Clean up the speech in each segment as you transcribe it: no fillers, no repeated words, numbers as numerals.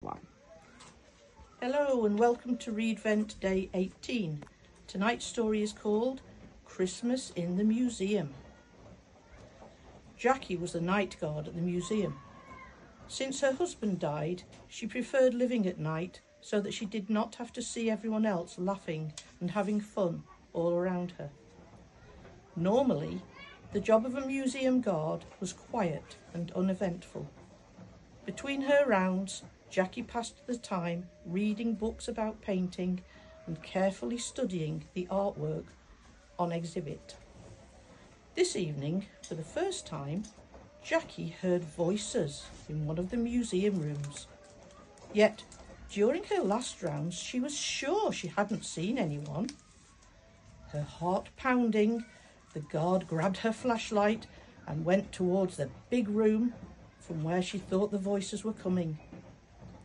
One. Hello and welcome to Readvent Day 18. Tonight's story is called Christmas in the Museum. Jackie was the night guard at the museum. Since her husband died, she preferred living at night so that she did not have to see everyone else laughing and having fun all around her. Normally, the job of a museum guard was quiet and uneventful. Between her rounds, Jackie passed the time reading books about painting and carefully studying the artwork on exhibit. This evening, for the first time, Jackie heard voices in one of the museum rooms. Yet, during her last rounds, she was sure she hadn't seen anyone. Her heart pounding, the guard grabbed her flashlight and went towards the big room from where she thought the voices were coming.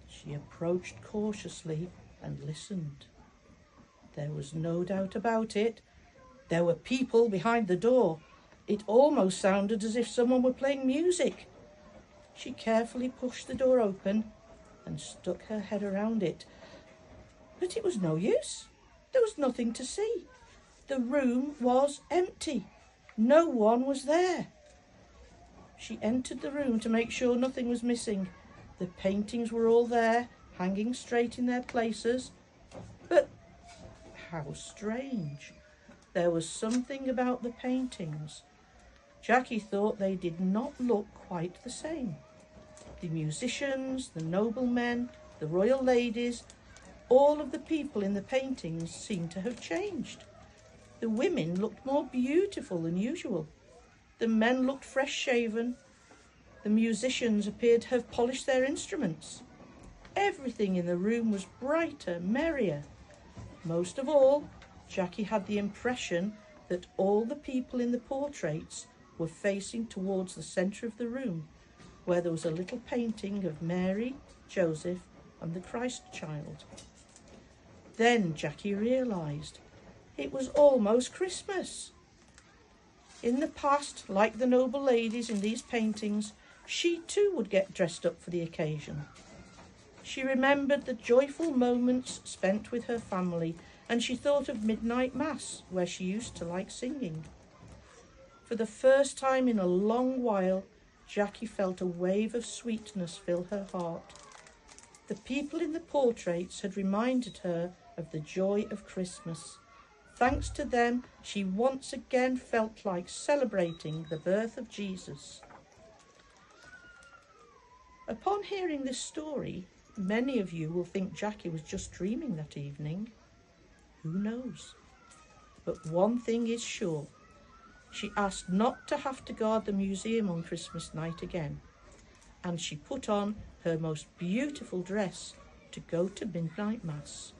She approached cautiously and listened. There was no doubt about it. There were people behind the door. It almost sounded as if someone were playing music. She carefully pushed the door open and stuck her head around it. But it was no use. There was nothing to see. The room was empty. No one was there. She entered the room to make sure nothing was missing. The paintings were all there, hanging straight in their places. But how strange. There was something about the paintings. Jackie thought they did not look quite the same. The musicians, the noblemen, the royal ladies, all of the people in the paintings seemed to have changed. The women looked more beautiful than usual. The men looked fresh-shaven. The musicians appeared to have polished their instruments. Everything in the room was brighter, merrier. Most of all, Jackie had the impression that all the people in the portraits were facing towards the centre of the room, where there was a little painting of Mary, Joseph, and the Christ child. Then Jackie realised it was almost Christmas. In the past, like the noble ladies in these paintings, she too would get dressed up for the occasion. She remembered the joyful moments spent with her family, and she thought of midnight mass, where she used to like singing. For the first time in a long while, Jackie felt a wave of sweetness fill her heart. The people in the portraits had reminded her of the joy of Christmas. Thanks to them, she once again felt like celebrating the birth of Jesus. Upon hearing this story, many of you will think Jackie was just dreaming that evening. Who knows? But one thing is sure. She asked not to have to guard the museum on Christmas night again, and she put on her most beautiful dress to go to midnight mass.